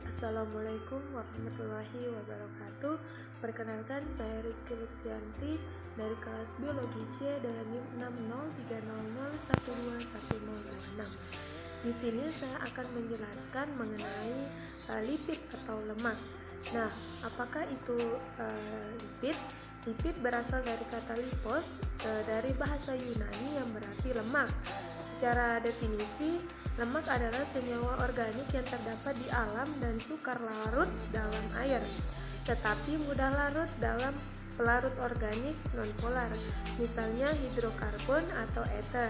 Assalamualaikum warahmatullahi wabarakatuh. Perkenalkan, saya Rizky Lutfianti dari kelas Biologi C dengan NIM 60300121026. Di sini saya akan menjelaskan mengenai lipid atau lemak. Nah, apakah itu lipid? Lipid berasal dari kata lipos, dari bahasa Yunani yang berarti lemak. Secara definisi, lemak adalah senyawa organik yang terdapat di alam dan sukar larut dalam air, tetapi mudah larut dalam pelarut organik nonpolar, misalnya hidrokarbon atau ether.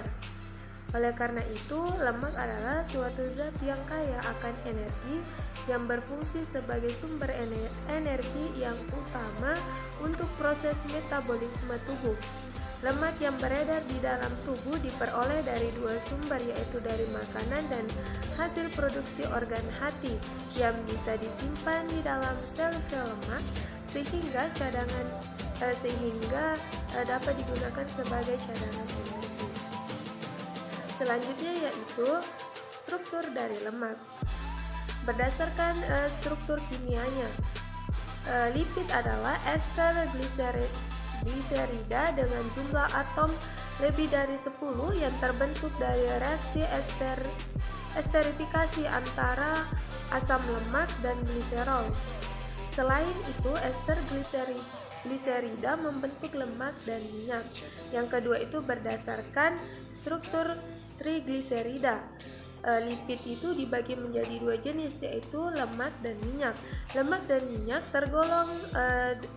Oleh karena itu, lemak adalah suatu zat yang kaya akan energi yang berfungsi sebagai sumber energi yang utama untuk proses metabolisme tubuh. Lemak yang beredar di dalam tubuh diperoleh dari dua sumber, yaitu dari makanan dan hasil produksi organ hati yang bisa disimpan di dalam sel-sel lemak sehingga dapat digunakan sebagai cadangan energi. Selanjutnya yaitu struktur dari lemak. Berdasarkan struktur kimianya, lipid adalah ester gliserida dengan jumlah atom lebih dari 10 yang terbentuk dari reaksi esterifikasi antara asam lemak dan gliserol. Selain itu, ester gliserida membentuk lemak dan minyak. Yang kedua itu berdasarkan struktur trigliserida. Lipid itu dibagi menjadi dua jenis, yaitu lemak dan minyak. Lemak dan minyak tergolong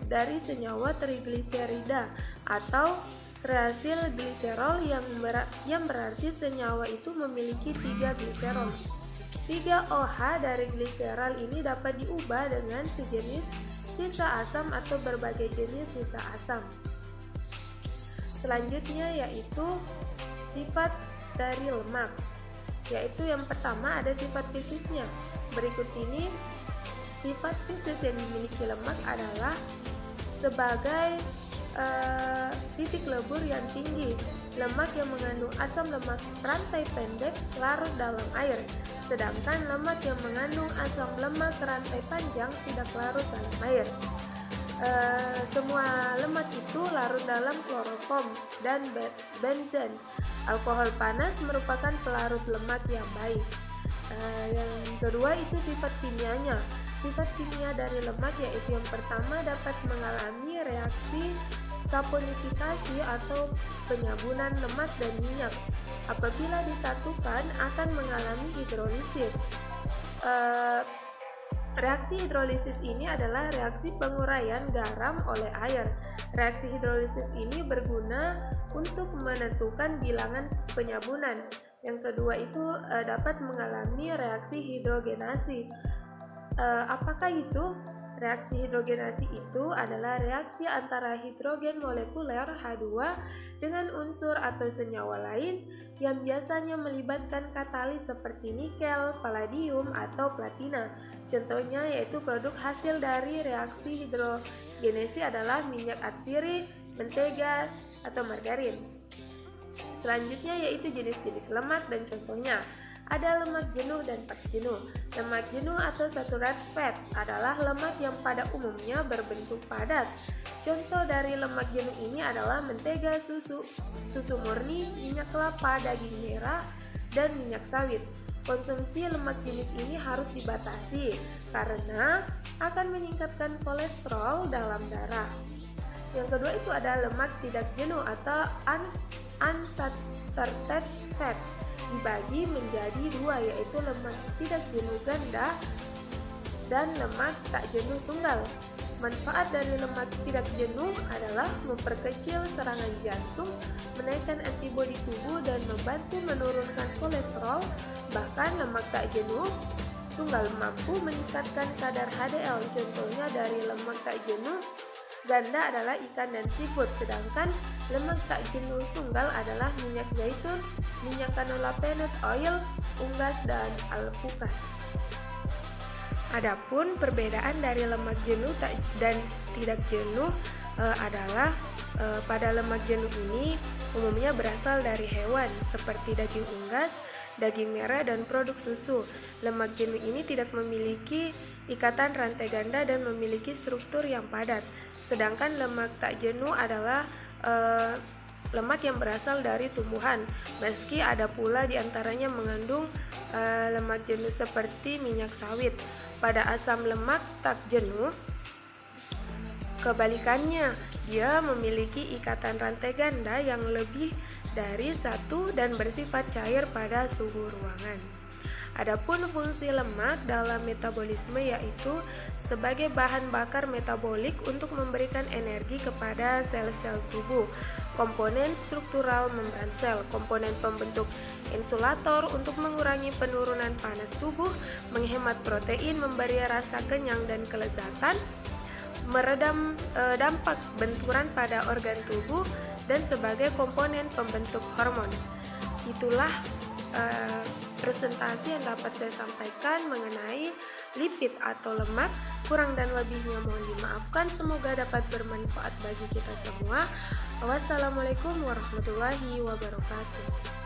dari senyawa trigliserida atau triasil gliserol yang berarti senyawa itu memiliki 3 gliserol. 3 OH dari gliserol ini dapat diubah dengan sejenis sisa asam atau berbagai jenis sisa asam. Selanjutnya yaitu sifat dari lemak, yaitu yang pertama ada sifat fisisnya. Berikut ini sifat fisis yang dimiliki lemak adalah sebagai titik lebur yang tinggi. Lemak yang mengandung asam lemak rantai pendek larut dalam air, sedangkan lemak yang mengandung asam lemak rantai panjang tidak larut dalam air. Semua lemak itu larut dalam kloroform dan benzen. Alkohol panas merupakan pelarut lemak yang baik. Yang kedua itu sifat kimianya. Sifat kimia dari lemak yaitu yang pertama dapat mengalami reaksi saponifikasi atau penyabunan lemak dan minyak. Apabila disatukan akan mengalami hidrolisis. Reaksi hidrolisis ini adalah reaksi penguraian garam oleh air. Reaksi hidrolisis ini berguna untuk menentukan bilangan penyabunan. Yang kedua itu dapat mengalami reaksi hidrogenasi. Apakah itu? Reaksi hidrogenasi itu adalah reaksi antara hidrogen molekuler H2 dengan unsur atau senyawa lain yang biasanya melibatkan katalis seperti nikel, palladium, atau platina. Contohnya yaitu produk hasil dari reaksi hidrogenasi adalah minyak atsiri, mentega, atau margarin. Selanjutnya yaitu jenis-jenis lemak dan contohnya. Ada lemak jenuh dan tak jenuh. Lemak jenuh atau saturated fat adalah lemak yang pada umumnya berbentuk padat. Contoh dari lemak jenuh ini adalah mentega, susu murni, minyak kelapa, daging merah, dan minyak sawit. Konsumsi lemak jenis ini harus dibatasi karena akan meningkatkan kolesterol dalam darah. Yang kedua itu ada lemak tidak jenuh atau unsaturated fat. Dibagi menjadi dua, yaitu lemak tidak jenuh ganda dan lemak tak jenuh tunggal. Manfaat dari lemak tidak jenuh adalah memperkecil serangan jantung, menaikkan antibodi tubuh, dan membantu menurunkan kolesterol. Bahkan lemak tak jenuh tunggal mampu meningkatkan kadar HDL. Contohnya dari lemak tak jenuh ganda adalah ikan dan seafood, sedangkan lemak tak jenuh tunggal adalah minyak zaitun, minyak canola peanut oil, unggas, dan alpukat. Adapun perbedaan dari lemak jenuh dan tidak jenuh adalah pada lemak jenuh ini umumnya berasal dari hewan seperti daging unggas, daging merah, dan produk susu. Lemak jenuh ini tidak memiliki ikatan rantai ganda dan memiliki struktur yang padat. Sedangkan lemak tak jenuh adalah lemak yang berasal dari tumbuhan, meski ada pula di antaranya mengandung lemak jenuh seperti minyak sawit. Pada asam lemak tak jenuh, kebalikannya, dia memiliki ikatan rantai ganda yang lebih dari satu dan bersifat cair pada suhu ruangan. Adapun fungsi lemak dalam metabolisme yaitu sebagai bahan bakar metabolik untuk memberikan energi kepada sel-sel tubuh, komponen struktural membran sel, komponen pembentuk insulator untuk mengurangi penurunan panas tubuh, menghemat protein, memberi rasa kenyang dan kelezatan, meredam dampak benturan pada organ tubuh, dan sebagai komponen pembentuk hormon. Itulah presentasi yang dapat saya sampaikan mengenai lipid atau lemak. Kurang dan lebihnya mohon dimaafkan. Semoga dapat bermanfaat bagi kita semua. Wassalamualaikum warahmatullahi wabarakatuh.